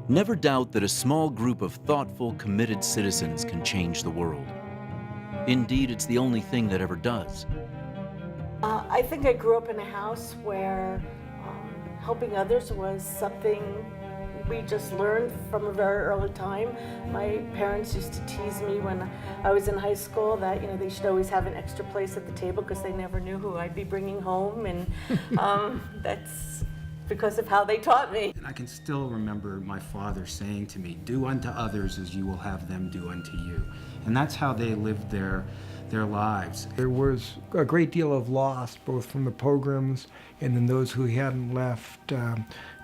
Never doubt that a small group of thoughtful, committed citizens can change the world. Indeed, it's the only thing that ever does. I think I grew up in a house where helping others was something we just learned from a very early time. My parents used to tease me when I was in high school that they should always have an extra place at the table because they never knew who I'd be bringing home, and that's because of how they taught me. And I can still remember my father saying to me, "Do unto others as you will have them do unto you." And that's how they lived their lives. There was a great deal of loss, both from the pogroms and then those who hadn't left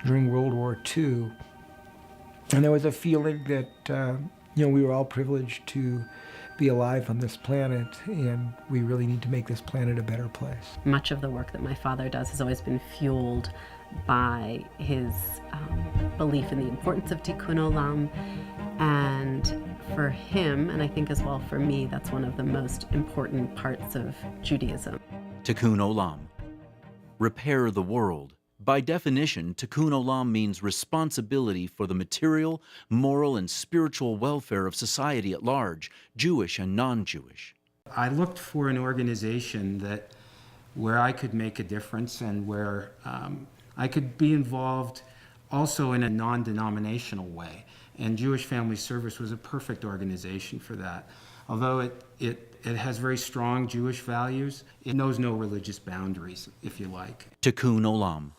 during World War II. And there was a feeling that we were all privileged to be alive on this planet, and we really need to make this planet a better place. Much of the work that my father does has always been fueled by his belief in the importance of tikkun olam, and for him, and I think as well for me, that's one of the most important parts of Judaism. Tikkun olam, repair the world. By definition, tikkun olam means responsibility for the material, moral, and spiritual welfare of society at large, Jewish and non-Jewish. I looked for an organization where I could make a difference and where I could be involved also in a non-denominational way. And Jewish Family Service was a perfect organization for that. Although it has very strong Jewish values, it knows no religious boundaries, if you like. Tikkun olam.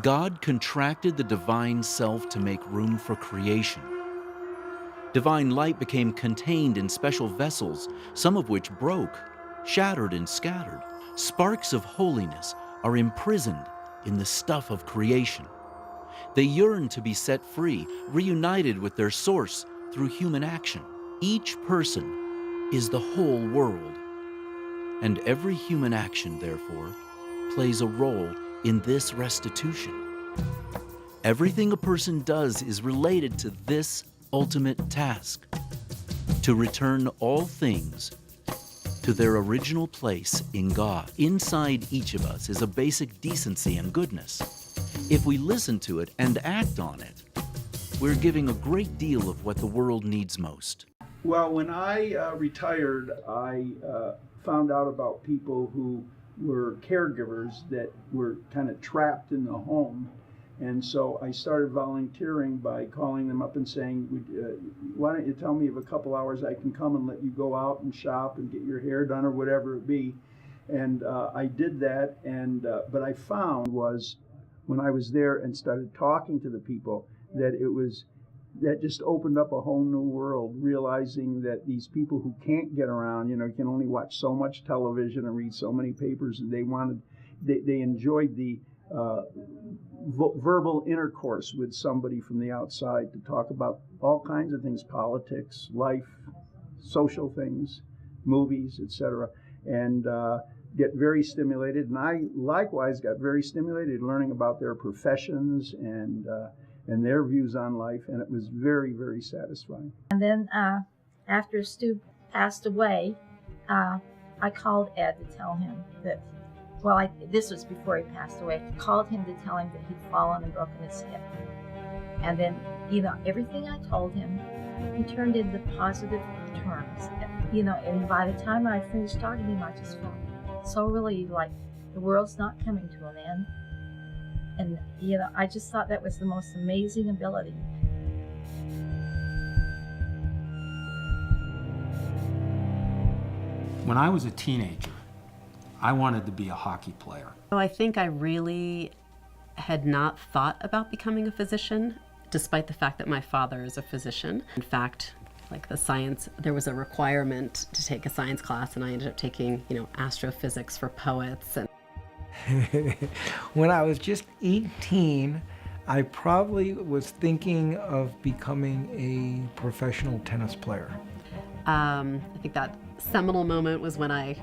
God contracted the divine self to make room for creation. Divine light became contained in special vessels, some of which broke, shattered, and scattered. Sparks of holiness are imprisoned in the stuff of creation. They yearn to be set free, reunited with their source through human action. Each person is the whole world, and every human action, therefore, plays a role in this restitution. Everything a person does is related to this ultimate task: to return all things to their original place in God. Inside each of us is a basic decency and goodness. If we listen to it and act on it, we're giving a great deal of what the world needs most. Well, when I retired, I found out about people who were caregivers that were kind of trapped in the home. And so I started volunteering by calling them up and saying, why don't you tell me if a couple hours I can come and let you go out and shop and get your hair done or whatever it be. And I did that, and but I found was when I was there and started talking to the people that just opened up a whole new world, realizing that these people who can't get around, can only watch so much television and read so many papers, and they enjoyed the verbal intercourse with somebody from the outside to talk about all kinds of things: politics, life, social things, movies, etc., and get very stimulated. And I likewise got very stimulated learning about their professions and their views on life, and it was very, very satisfying. And then after Stu passed away, I called Ed to tell him that, this was before he passed away. I called him to tell him that he'd fallen and broken his hip. And then, everything I told him, he turned into positive terms. And by the time I finished talking to him, I just felt so relieved, like the world's not coming to an end. And, I just thought that was the most amazing ability. When I was a teenager, I wanted to be a hockey player. So I think I really had not thought about becoming a physician, despite the fact that my father is a physician. In fact, there was a requirement to take a science class, and I ended up taking, astrophysics for poets. And when I was just 18, I probably was thinking of becoming a professional tennis player. I think that seminal moment was when I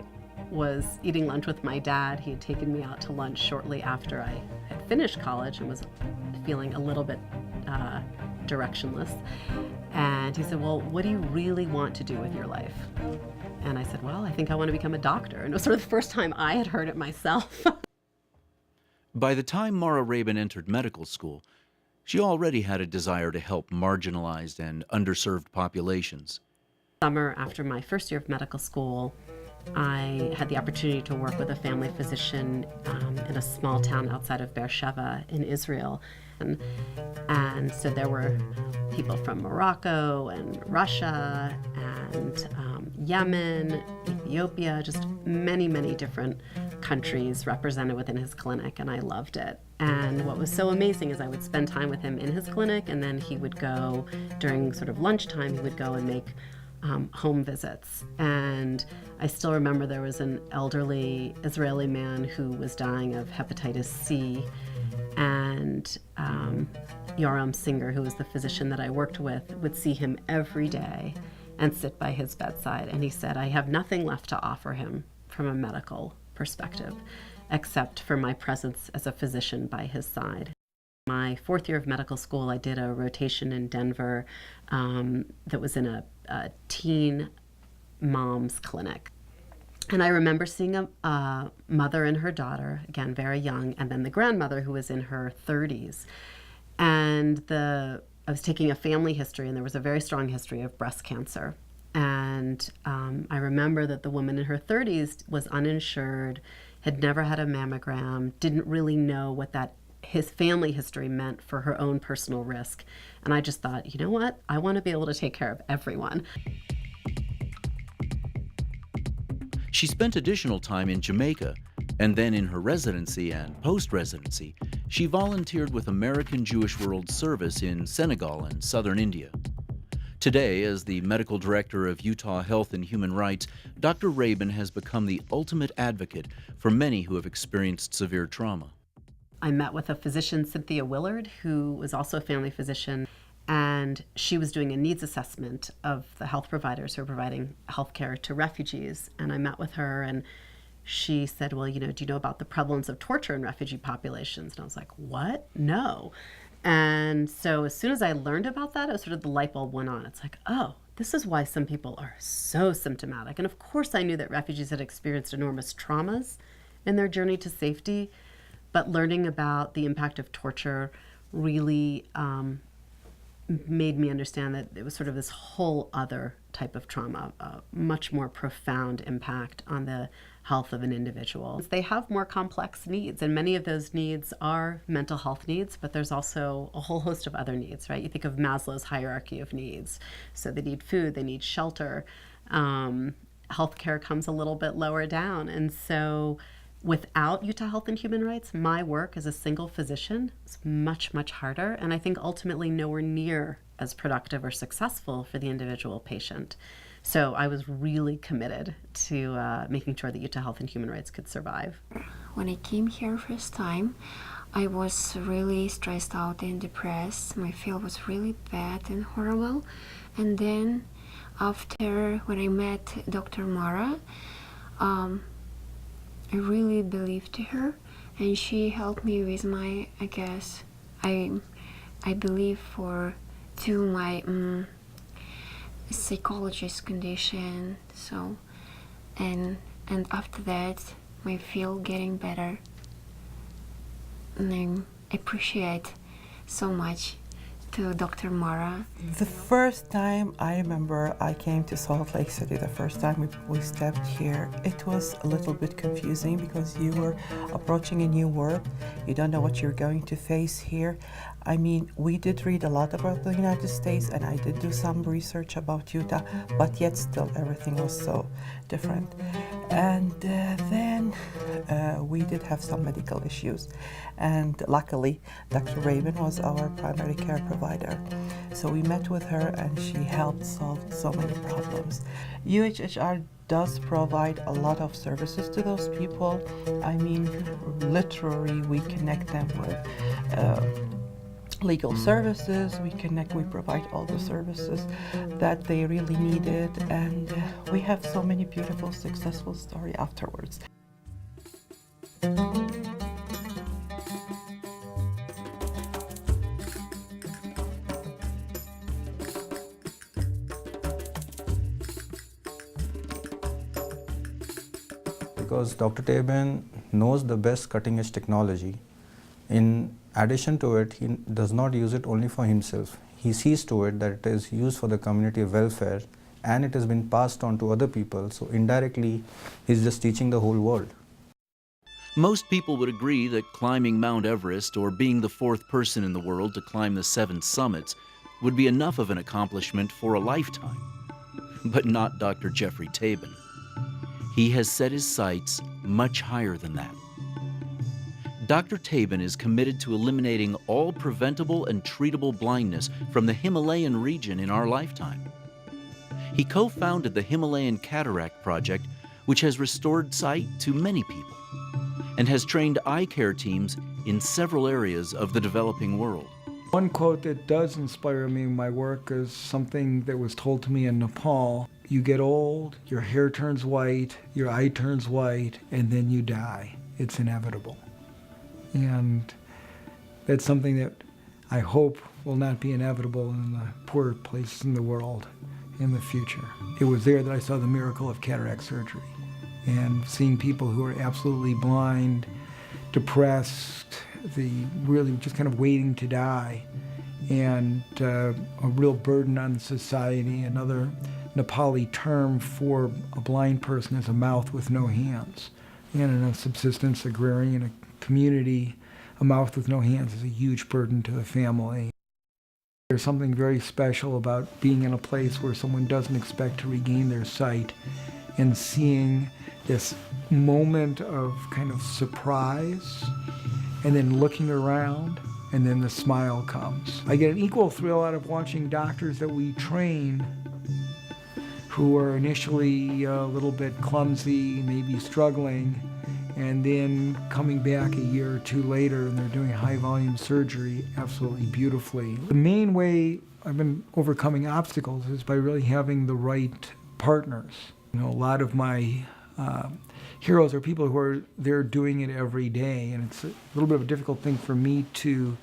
was eating lunch with my dad. He had taken me out to lunch shortly after I had finished college and was feeling a little bit directionless. And he said, "Well, what do you really want to do with your life?" And I said, "Well, I think I want to become a doctor." And it was sort of the first time I had heard it myself. By the time Mara Rabin entered medical school, She already had a desire to help marginalized and underserved populations. Summer after my first year of medical school, I had the opportunity to work with a family physician in a small town outside of Beersheba in Israel. And so there were people from Morocco and Russia and Yemen, Ethiopia, just many, many different countries represented within his clinic, and I loved it. And what was so amazing is I would spend time with him in his clinic, and then he would go during sort of lunchtime, he would go and make home visits. And I still remember there was an elderly Israeli man who was dying of hepatitis C, and Yoram Singer, who was the physician that I worked with, would see him every day and sit by his bedside. And he said, I have nothing left to offer him from a medical perspective, except for my presence as a physician by his side. My fourth year of medical school, I did a rotation in Denver that was in a teen mom's clinic. And I remember seeing a mother and her daughter, again, very young, and then the grandmother who was in her 30s. And I was taking a family history, and there was a very strong history of breast cancer. And I remember that the woman in her 30s was uninsured, had never had a mammogram, didn't really know what his family history meant for her own personal risk. And I just thought, you know what? I want to be able to take care of everyone. She spent additional time in Jamaica, and then in her residency and post-residency, she volunteered with American Jewish World Service in Senegal and southern India. Today, as the medical director of Utah Health and Human Rights, Dr. Rabin has become the ultimate advocate for many who have experienced severe trauma. I met with a physician, Cynthia Willard, who was also a family physician, and she was doing a needs assessment of the health providers who are providing health care to refugees. And I met with her, and she said, well, do you know about the prevalence of torture in refugee populations? And I was like, what? No. And so as soon as I learned about that, it was sort of the light bulb went on. It's like, oh, this is why some people are so symptomatic. And of course I knew that refugees had experienced enormous traumas in their journey to safety, but learning about the impact of torture really made me understand that it was sort of this whole other type of trauma, a much more profound impact on the health of an individual. They have more complex needs, and many of those needs are mental health needs, but there's also a whole host of other needs, right? You think of Maslow's hierarchy of needs. So they need food, they need shelter. Healthcare comes a little bit lower down. And so without Utah Health and Human Rights, my work as a single physician is much, much harder, and I think ultimately nowhere near as productive or successful for the individual patient. So I was really committed to making sure that Utah Health and Human Rights could survive. When I came here first time, I was really stressed out and depressed. My feel was really bad and horrible. And then after when I met Dr. Mara, I really believed to her, and she helped me with my, I believe to my psychologist condition. So, and after that, my feel getting better, and I appreciate so much to Dr. Mara. The first time I remember I came to Salt Lake City, the first time we stepped here, it was a little bit confusing because you were approaching a new world. You don't know what you're going to face here. I mean, we did read a lot about the United States, and I did do some research about Utah, but yet still everything was so different. And then we did have some medical issues, and luckily Dr. Rabin was our primary care provider. So we met with her, and she helped solve so many problems. UHHR does provide a lot of services to those people. I mean, literally we connect them with legal services, we provide all the services that they really needed, and we have so many beautiful, successful stories afterwards. Because Dr. Tabin knows the best cutting-edge technology In addition to it, he does not use it only for himself. He sees to it that it is used for the community welfare and it has been passed on to other people, so indirectly he's just teaching the whole world. Most people would agree that climbing Mount Everest or being the fourth person in the world to climb the 7 summits would be enough of an accomplishment for a lifetime. But not Dr. Jeffrey Tabin. He has set his sights much higher than that. Dr. Tabin is committed to eliminating all preventable and treatable blindness from the Himalayan region in our lifetime. He co-founded the Himalayan Cataract Project, which has restored sight to many people, and has trained eye care teams in several areas of the developing world. One quote that does inspire me in my work is something that was told to me in Nepal. You get old, your hair turns white, your eye turns white, and then you die. It's inevitable. And that's something that I hope will not be inevitable in the poor places in the world in the future. It was there that I saw the miracle of cataract surgery, and seeing people who are absolutely blind, depressed, really just kind of waiting to die, and a real burden on society. Another Nepali term for a blind person is a mouth with no hands. And in a subsistence agrarian community, a mouth with no hands is a huge burden to the family. There's something very special about being in a place where someone doesn't expect to regain their sight and seeing this moment of kind of surprise and then looking around and then the smile comes. I get an equal thrill out of watching doctors that we train who are initially a little bit clumsy, maybe struggling, and then coming back a year or two later and they're doing high volume surgery absolutely beautifully. The main way I've been overcoming obstacles is by really having the right partners. You know, a lot of my heroes are people who are there doing it every day, and it's a little bit of a difficult thing for me to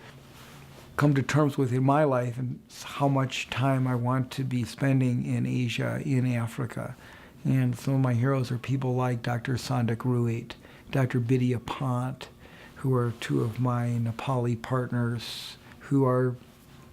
come to terms with in my life, and how much time I want to be spending in Asia, in Africa. And some of my heroes are people like Dr. Sandak Ruit, Dr. Bidya Pant, who are two of my Nepali partners who are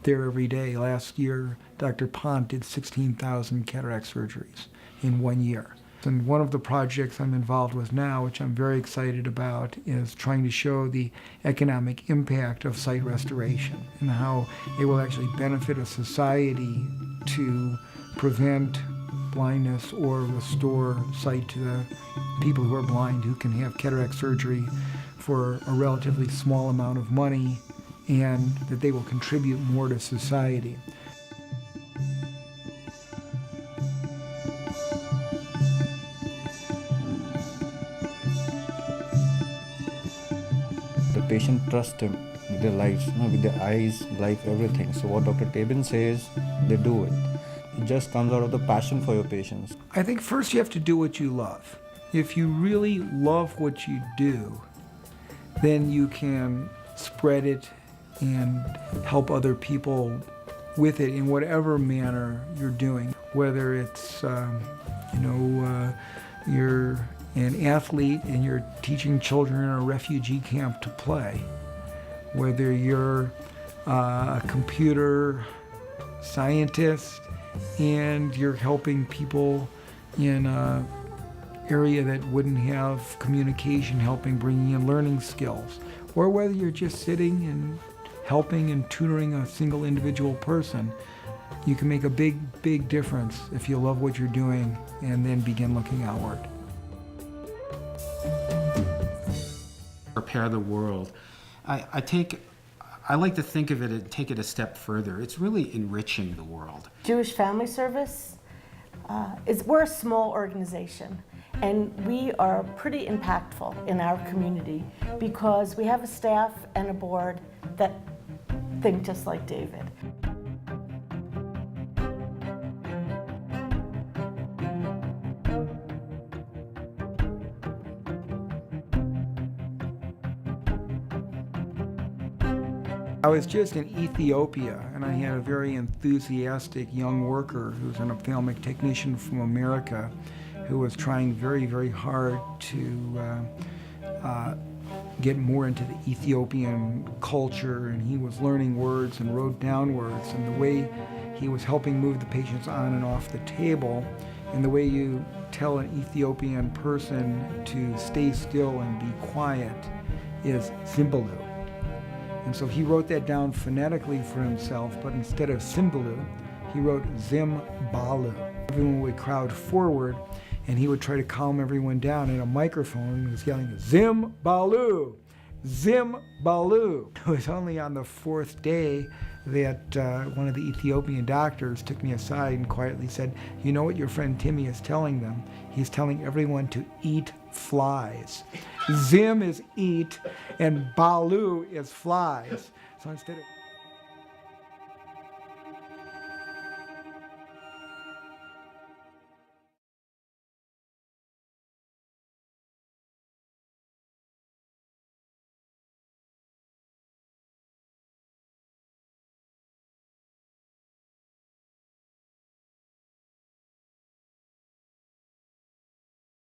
there every day. Last year, Dr. Pant did 16,000 cataract surgeries in 1 year. And one of the projects I'm involved with now, which I'm very excited about, is trying to show the economic impact of sight restoration and how it will actually benefit a society to prevent blindness or restore sight to the people who are blind, who can have cataract surgery for a relatively small amount of money, and that they will contribute more to society. The patient trusts him with their lives, with their eyes, life, everything. So what Dr. Tabin says, they do it. It just comes out of the passion for your patients. I think first you have to do what you love. If you really love what you do, then you can spread it and help other people with it in whatever manner you're doing. Whether it's, you're an athlete and you're teaching children in a refugee camp to play. Whether you're a computer scientist and you're helping people in an area that wouldn't have communication, helping bringing in learning skills. Or whether you're just sitting and helping and tutoring a single individual person, you can make a big, big difference if you love what you're doing and then begin looking outward. Repair the world. I like to think of it and take it a step further. It's really enriching the world. Jewish Family Service, we're a small organization, and we are pretty impactful in our community because we have a staff and a board that think just like David. I was just in Ethiopia, and I had a very enthusiastic young worker who's an ophthalmic technician from America who was trying very, very hard to get more into the Ethiopian culture, and he was learning words and wrote down words, and the way he was helping move the patients on and off the table, and the way you tell an Ethiopian person to stay still and be quiet is Simbalu. And so he wrote that down phonetically for himself, but instead of Simbalu, he wrote Zimbalu. Everyone would crowd forward, and he would try to calm everyone down. And a microphone was yelling, Zimbalu, Zimbalu. It was only on the fourth day that one of the Ethiopian doctors took me aside and quietly said, you know what your friend Timmy is telling them? He's telling everyone to eat flies. Zim is eat, and Balu is flies. So instead of